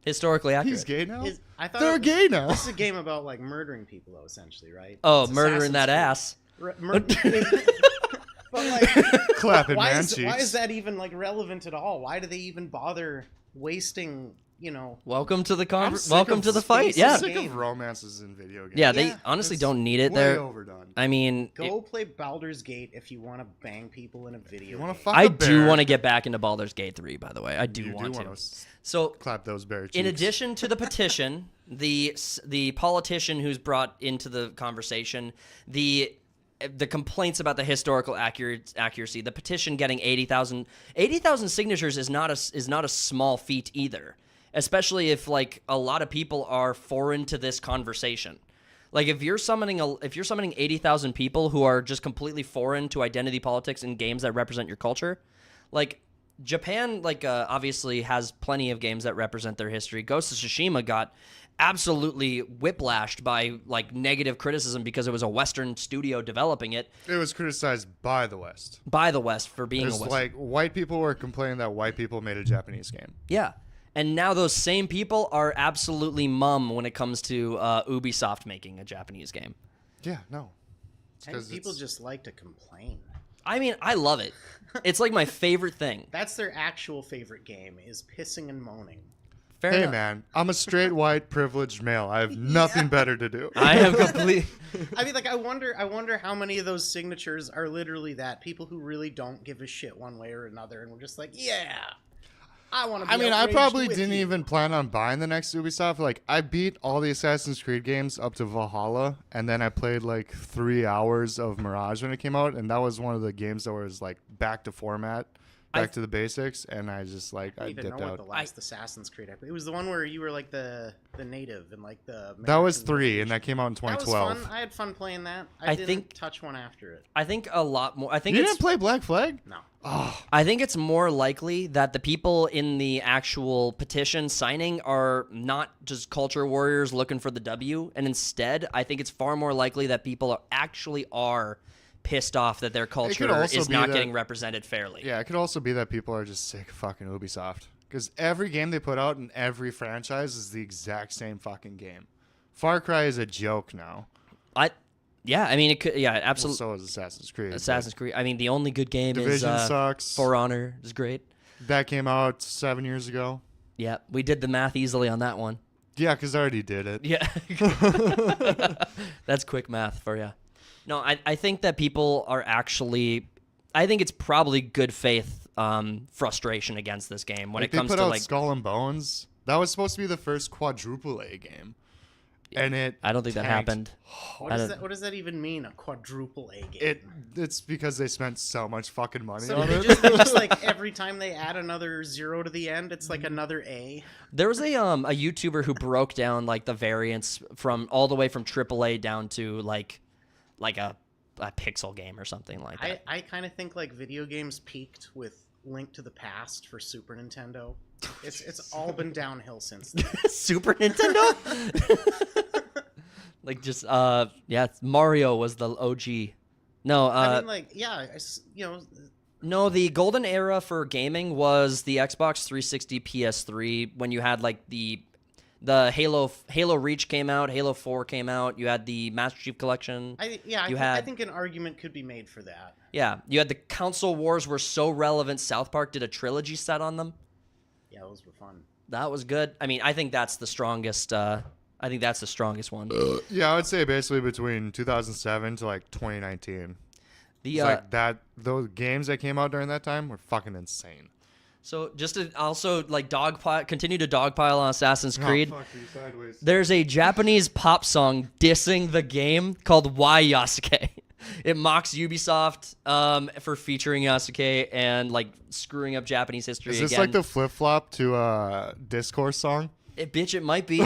Historically accurate. He's gay now? I thought They're gay now. This is a game about like murdering people, though, essentially, right? Oh, It's murdering that ass. But like, Clapping why man is cheeks. that even like relevant at all? Why do they even bother wasting? Welcome to the sick welcome of to the space fight. and Yeah. I'm sick of romances in video games. Yeah, they Yeah, honestly it's don't need it. way They're overdone. I mean, Go play Baldur's Gate if you want to bang people in a video wanna game. fuck I a do bear. want to get back into Baldur's Gate 3, by the way. I do You want to. wanna So, clap those bear cheeks. in addition to the petition, the politician who's brought into the conversation, the complaints about the historical accuracy, the petition getting 80,000 signatures is not a small feat either, especially if like a lot of people are foreign to this conversation. Like if you're summoning 80,000 people who are just completely foreign to identity politics in games that represent your culture, like Japan, like obviously has plenty of games that represent their history. Ghost of Tsushima got absolutely whiplashed by like negative criticism because it was a Western studio developing it. It was criticized by the West. By the West for being There's a Western. like white people were complaining that white people made a Japanese game. Yeah. And now those same people are absolutely mum when it comes to Ubisoft making a Japanese game. Yeah, no. And people just like to complain. I mean, I love it. It's like my favorite thing. That's their actual favorite game, is pissing and moaning. Fair Hey enough. man, I'm a straight white privileged male. I have nothing better to do. I have complete. I mean, like, I wonder how many of those signatures are literally that people who really don't give a shit one way or another, and we're just like, yeah, I want to. I mean, I outraged probably with didn't you. even plan on buying the next Ubisoft. Like, I beat all the Assassin's Creed games up to Valhalla, and then I played like 3 hours of Mirage when it came out, and that was one of the games that was like back to format, back to the basics, and I just like I don't even dipped know out. what the last Assassin's Creed I played. It was the one where you were like the native and like the. That was American 3, and that came out in That was 2012. fun. I had fun playing that. I didn't think- touch one after it. I think a lot more. I think You it's. didn't play Black Flag? No. I think it's more likely that the people in the actual petition signing are not just culture warriors looking for the W, and instead, I think it's far more likely that people are pissed off that their culture also is be not that- getting represented fairly. Yeah, it could also be that people are just sick of fucking Ubisoft. Because every game they put out in every franchise is the exact same fucking game. Far Cry is a joke now. Yeah, I mean, it could. Yeah, Well, absolutely. so is Assassin's Creed. Assassin's Creed. I mean, the only good game Division is sucks. For Honor is great. That came out 7 years ago. Yeah, we did the math easily on that one. Yeah, because I already did it. Yeah. That's quick math for you. No, I think that people are actually. I think it's probably good faith frustration against this game when Like, it comes they put to out like. Skull and Bones, That was supposed to be the first quadruple A game. And I don't think that tanked. happened. What does that even mean? A quadruple A game? It's because they spent so much fucking money So on they it. just like every time they add another zero to the end, it's like another A. There was a YouTuber who broke down like the variance from all the way from AAA down to like a pixel game or something like that. I kind of think like video games peaked with Link to the Past for Super Nintendo. It's all been downhill since then. Super Nintendo? Like just Mario was the OG. No, I mean, like, yeah, no, the golden era for gaming was the Xbox 360, PS3 when you had like the Halo Reach came out, Halo 4 came out, you had the Master Chief Collection. I think an argument could be made for that. Yeah, you had the console wars were so relevant. South Park did a trilogy set on them. Yeah, those were fun. That was good. I mean, I think that's the strongest. I think that's the strongest one. Yeah, I would say basically between 2007 to like 2019. The It's like that. Those games that came out during that time were fucking insane. So just to also like continue to dogpile on Assassin's Creed. Oh, fuck you, sideways. There's a Japanese pop song dissing the game called Why Yasuke. It mocks Ubisoft for featuring Yasuke and like screwing up Japanese history. Is this again. like the flip flop to a Discourse song? It might be.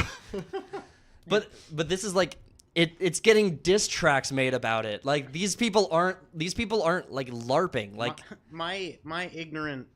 but this is like it's getting diss tracks made about it. Like these people aren't like LARPing. Like my ignorant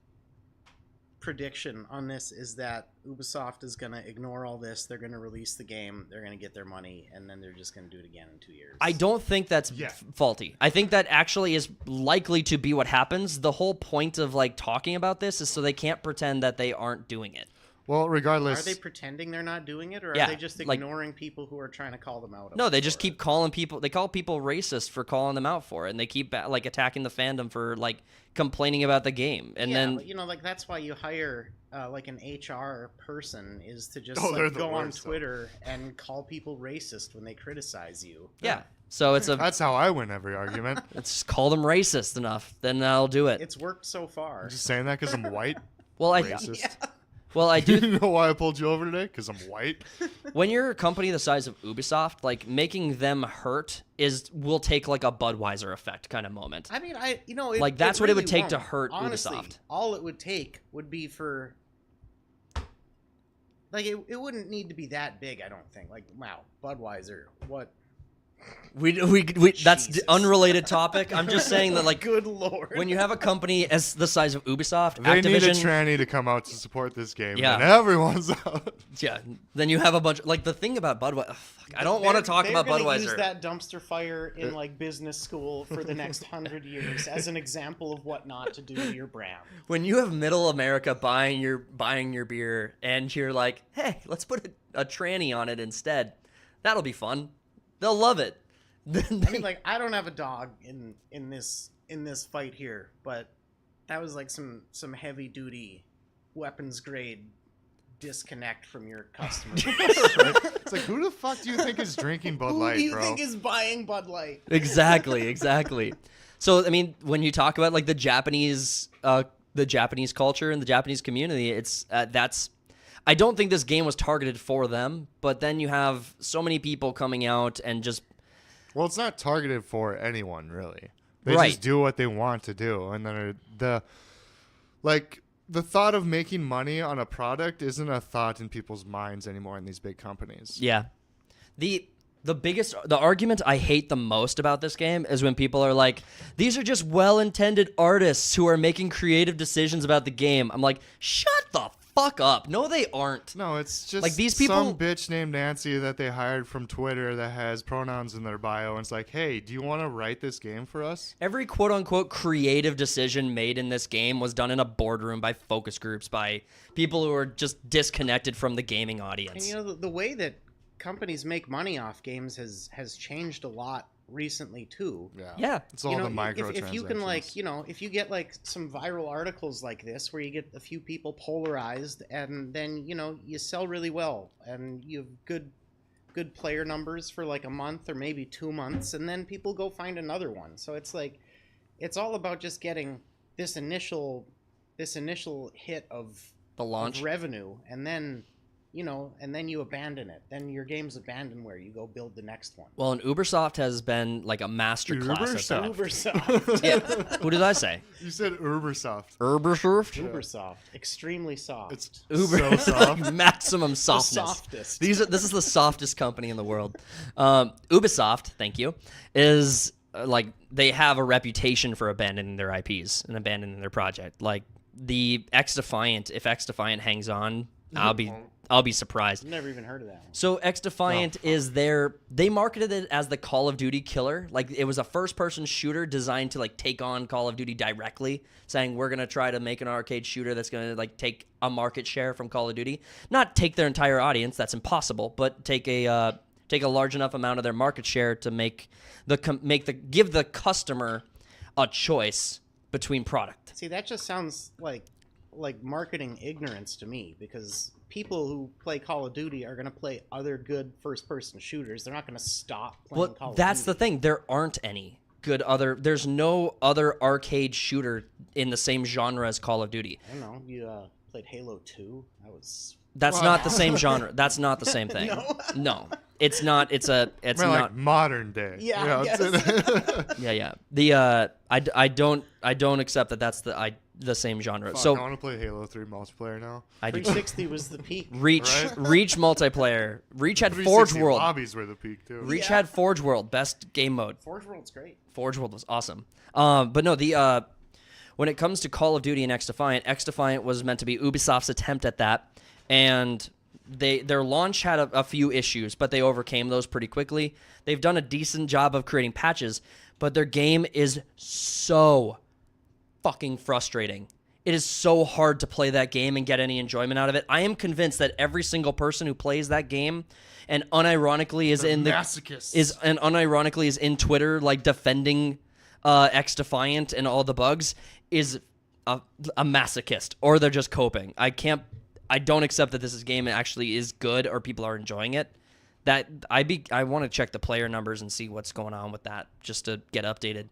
prediction on this is that Ubisoft is going to ignore all this. They're going to release the game. They're going to get their money, and then they're just going to do it again in 2 years. I don't think that's faulty. I think that actually is likely to be what happens. The whole point of like talking about this is so they can't pretend that they aren't doing it. Well, regardless. Are they pretending they're not doing it, or Yeah, are they just ignoring people who are trying to call them out? No, they just keep calling people. They call people racist for calling them out for it, and they keep like attacking the fandom for like complaining about the game. And then but, like that's why you hire like an HR person is to just they're the go on worst, Twitter and call people racist when they criticize you. yeah. So it's That's how I win every argument. let's just call them racist enough, then I'll do it. It's worked so far. I'm just saying that because I'm white. Well, Racist. Well, I do. You know why I pulled you over today? Because I'm white. When you're a company the size of Ubisoft, like making them hurt will take like a Budweiser effect kind of moment. I mean, Like, that's what it would take to won't. hurt Honestly, Ubisoft. all it would take would be for like it wouldn't need to be that big. I don't think. Like, wow, Budweiser, what? We that's the Jesus. unrelated topic. I'm just saying that like Good lord. when you have a company as the size of Ubisoft, They need a Activision, tranny to come out to support this game. Yeah. And everyone's out. yeah, then you have a bunch like the thing about Budweiser. I don't want to talk about They're gonna Budweiser. use that dumpster fire in like business school for the next 100 years as an example of what not to do to your brand. When you have Middle America buying your beer and you're like, hey, let's put a tranny on it instead. That'll be fun. They'll love it. I mean, like, I don't have a dog in this fight here, but that was like some heavy duty weapons grade disconnect from your customer. It's like, who the fuck do you think is drinking Bud Who Light, do you bro? think is buying Bud Light? Exactly. So I mean, when you talk about like the Japanese culture and the Japanese community, it's that's. I don't think this game was targeted for them, but then you have so many people coming out and just. Well, it's not targeted for anyone, really. They Right. just do what they want to do. And then the thought of making money on a product isn't a thought in people's minds anymore in these big companies. Yeah. The argument I hate the most about this game is when people are like, these are just well-intended artists who are making creative decisions about the game. I'm like, shut the fuck up. No, they aren't. No, it's just Like, these people- some bitch named Nancy that they hired from Twitter that has pronouns in their bio. And it's like, hey, do you want to write this game for us? Every quote-unquote creative decision made in this game was done in a boardroom by focus groups, by people who are just disconnected from the gaming And audience. the way that companies make money off games has changed a lot recently too. Yeah. It's all the microtransactions. If you can if you get like some viral articles like this where you get a few people polarized and then you sell really well and you have good player numbers for like a month or maybe 2 months and then people go find another one. So it's like it's all about just getting this initial hit of The launch. revenue and then and then you abandon it. Then your game's abandoned where you go build the next one. Well, and Ubersoft has been like a master class at that. Ubersoft. Yeah. Who did I say? You said Ubersoft. Ubersoft? Ubersoft. Extremely soft. It's Uber. so soft. Maximum the softness. softest. This is the softest company in the world. Ubisoft, thank you, is like they have a reputation for abandoning their IPs and abandoning their project. Like the X Defiant, if X Defiant hangs on, I'll be surprised. I've never even heard of that one. So X Defiant is they marketed it as the Call of Duty killer. Like it was a first-person shooter designed to like take on Call of Duty directly, saying we're gonna try to make an arcade shooter that's gonna like take a market share from Call of Duty. Not take their entire audience, that's impossible, but take a large enough amount of their market share to give the customer a choice between product. See, that just sounds like marketing ignorance to me, because people who play Call of Duty are going to play other good first-person shooters. They're not going to stop playing Call of Duty. That's the thing. There aren't any good there's no other arcade shooter in the same genre as Call of Duty. I don't know. You played Halo 2? That's not the same genre. That's not the same thing. No, it's not. It's not like modern day. Yeah, I guess. Yeah. I don't accept that that's the same genre. Fuck, So I want to play Halo 3 multiplayer now. 360 was the peak. Reach multiplayer. Reach had Forge 360 World. Lobbies were the peak too. Reach had Forge World, best game mode. Forge World's great. Forge World was awesome. But no, when it comes to Call of Duty and X Defiant was meant to be Ubisoft's attempt at that, and their launch had a few issues, but they overcame those pretty quickly. They've done a decent job of creating patches, but their game is so fucking frustrating. It is so hard to play that game and get any enjoyment out of it. I am convinced that every single person who plays that game and unironically is in Twitter like defending X Defiant and all the bugs is a masochist, or they're just coping. I don't accept that this game actually is good or people are enjoying it. I want to check the player numbers and see what's going on with that just to get updated.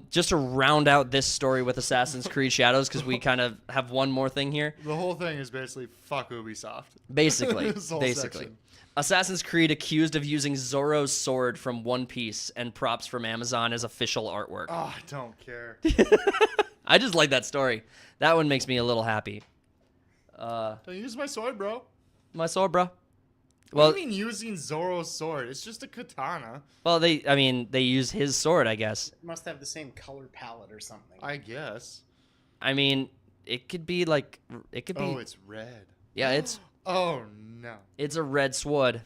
Just to round out this story with Assassin's Creed Shadows, because we kind of have one more thing here. The whole thing is basically fuck Ubisoft. Basically. This whole Basically. section. Assassin's Creed accused of using Zoro's sword from One Piece and props from Amazon as official artwork. Oh, I don't care. I just like that story. That one makes me a little happy. Don't use my sword, bro. My sword, bro. What do you mean using Zoro's sword? It's just a katana. Well, they use his sword, I guess. It must have the same color palette or something. I guess. I mean, it could be like Oh, it's red. Yeah, it's Oh no. It's a red sword.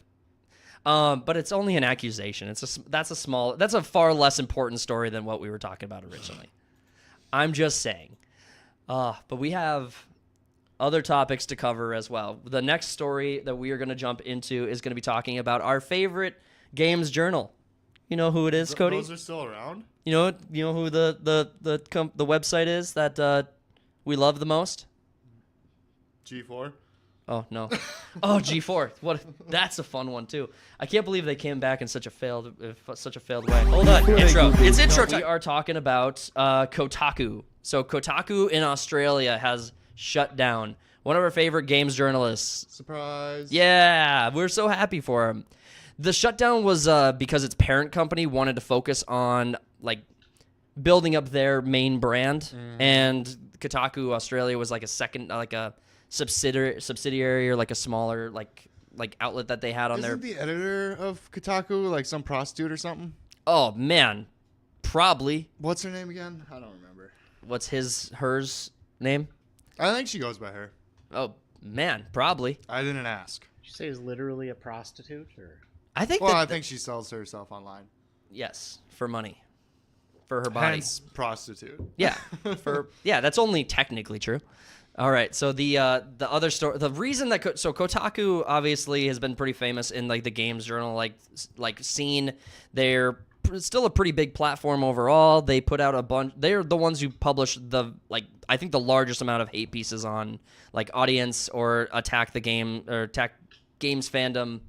But it's only an accusation. That's a far less important story than what we were talking about originally. I'm just saying. But we have other topics to cover as well. The next story that we are going to jump into is going to be talking about our favorite games journal. You know who it is, Cody? Those are still around? You know who the website is that we love the most? G4. Oh no. Oh, G4. That's a fun one too. I can't believe they came back in such a failed way. Hold on. Intro. It's intro time. We are talking about Kotaku. So Kotaku in Australia has shut down. One of our favorite games journalists. Surprise. Yeah, we're so happy for him. The shutdown was because its parent company wanted to focus on like building up their main brand, and Kotaku Australia was like a second, like a subsidiary or like a smaller like outlet that they had on Isn't the editor of Kotaku like some prostitute or something? Oh man, probably. What's her name again? I don't remember. What's hers name? I think she goes by her. Oh man, probably. I didn't ask. Did you say is literally a prostitute, or? I think. Well, I think she sells herself online. Yes, for money, for her body. Hence, prostitute. Yeah, that's only technically true. All right, so the other story, the reason that Kotaku obviously has been pretty famous in like the games journal like scene. They're still a pretty big platform overall. They put out a bunch. They're the ones who publish I think the largest amount of hate pieces on like audience or attack games fandom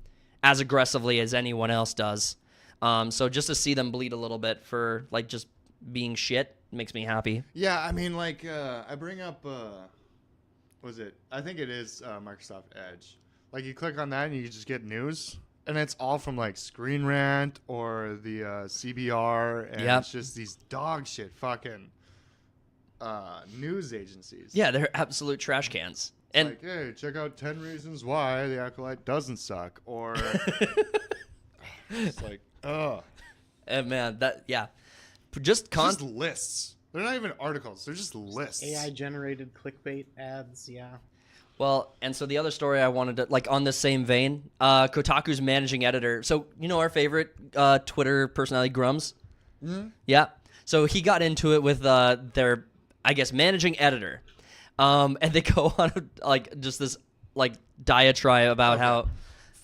as aggressively as anyone else does. So just to see them bleed a little bit for like just being shit makes me happy. Yeah, I mean like I bring up. Was it? I think it is Microsoft Edge. Like you click on that and you just get news, and it's all from like Screen Rant or the CBR, and Yep. it's just these dog shit fucking news agencies. Yeah, they're absolute trash cans. And Like, hey, check out 10 reasons why the Acolyte doesn't suck, or it's like, oh, and man, just just lists. They're not even articles; they're just lists. AI generated clickbait ads. Yeah. Well, and so the other story I wanted to, like, on this same vein, Kotaku's managing editor. So, you know our favorite Twitter personality, Grums? Mm-hmm. Yeah. So he got into it with their, I guess, managing editor. And they go on, like, just this, like, diatribe about how...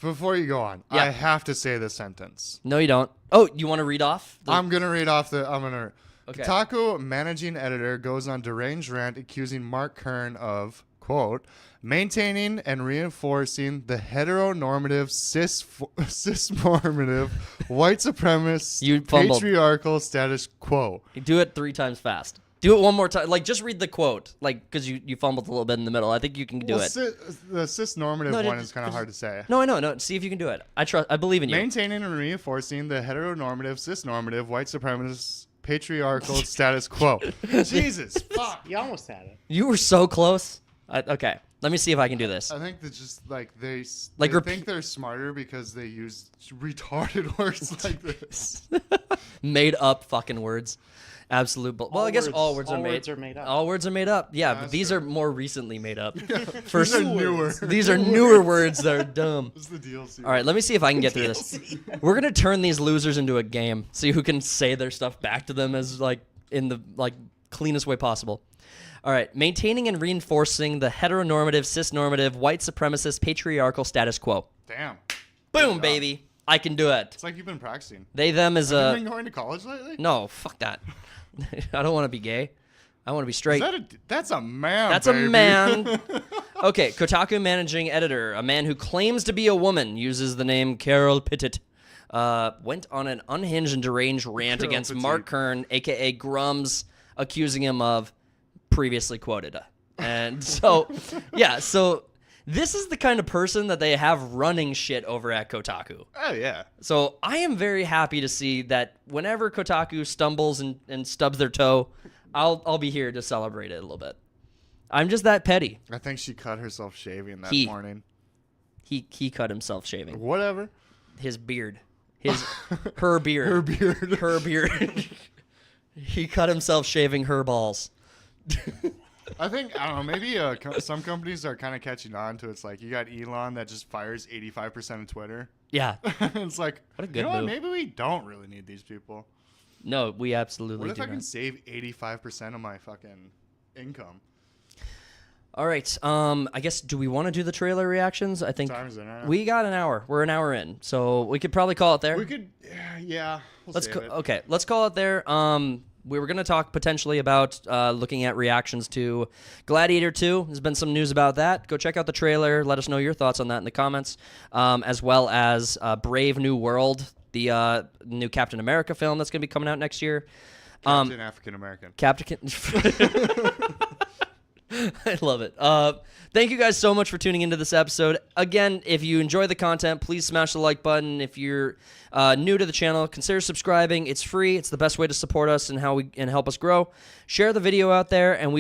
Before you go on, Yeah. I have to say this sentence. No, you don't. Oh, you want to read off? I'm gonna read off the. I'm gonna. Okay. Kotaku managing editor goes on deranged rant accusing Mark Kern of, quote, maintaining and reinforcing the heteronormative, cisnormative, white supremacist, You fumbled. patriarchal status quo. Do it 3 times fast. Do it one more time. Like, just read the quote. Like, because you fumbled a little bit in the middle. I think you can do Well, it. the cisnormative No, one just- is kind of hard to say. No, I know. No, see if you can do it. I believe in you. Maintaining and reinforcing the heteronormative, cisnormative, white supremacist, patriarchal status quo. Jesus, fuck. You almost had it. You were so close. Okay, let me see if I can do this. I think that's just like they Like, think they're smarter because they use retarded words like this. Made up fucking words. Absolute well, I guess all words are made. Words are made up. All words are made up. Yeah, but that's these true. are more recently made up. These are newer. These are newer words that are dumb. This is the DLC. All right, let me see if I can get through this. We're gonna turn these losers into a game. See who can say their stuff back to them as like in the like cleanest way possible. All right, maintaining and reinforcing the heteronormative, cisnormative, white supremacist, patriarchal status quo. Damn. Boom, baby. I can do it. It's like you've been practicing. They, them is Have you been going to college lately? no, fuck that. I don't want to be gay. I want to be straight. That's a man. That's baby. a man. Okay, Kotaku managing editor, a man who claims to be a woman, uses the name Carol Pittet, went on an unhinged and deranged rant Carol against Pettit. Mark Kern, a.k.a. Grums, accusing him of previously quoted. And so, yeah, so this is the kind of person that they have running shit over at Kotaku. Oh yeah. So I am very happy to see that whenever Kotaku stumbles and stubs their toe, I'll be here to celebrate it a little bit. I'm just that petty. I think she cut herself shaving that He- morning. He cut himself shaving Whatever. his beard, her beard, Her beard. her beard. He cut himself shaving her balls. I think I don't know. Maybe some companies are kind of catching on to. It's like you got Elon that just fires 85% of Twitter. Yeah. It's like, What a good you know what? move. Maybe we don't really need these people. No, we absolutely What if do I can not. save 85% of my fucking income? All right. I guess do we want to do the trailer reactions? I think Time is it now? we got an hour. We're an hour in, so we could probably call it there. We could, yeah. Let's save it. okay. Let's call it there. We were going to talk potentially about looking at reactions to Gladiator 2. There's been some news about that. Go check out the trailer. Let us know your thoughts on that in the comments, as well as Brave New World, the new Captain America film that's going to be coming out next year. Captain African American. Captain. I love it. Thank you guys so much for tuning into this episode. Again, if you enjoy the content, please smash the like button. If you're new to the channel, consider subscribing. It's free. It's the best way to support us and help us grow. Share the video out there, and we